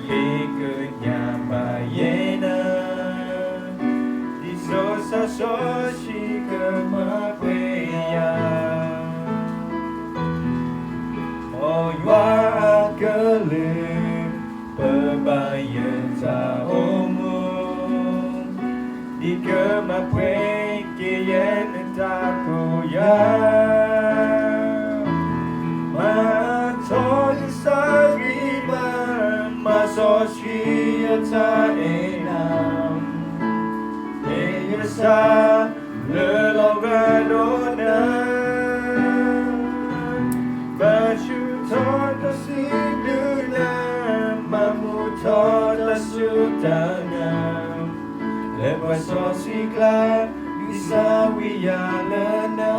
Lekenya bayena Disosa soshi kemakweya Oywa kelim Pebayan taomum Di kemakwe kiyen takoya Matol sarima Masoshi ta enam Eyasa lelogadona Bashuton ta siduna Mamuton ta sutana Lepas sosikla bisa wiyalana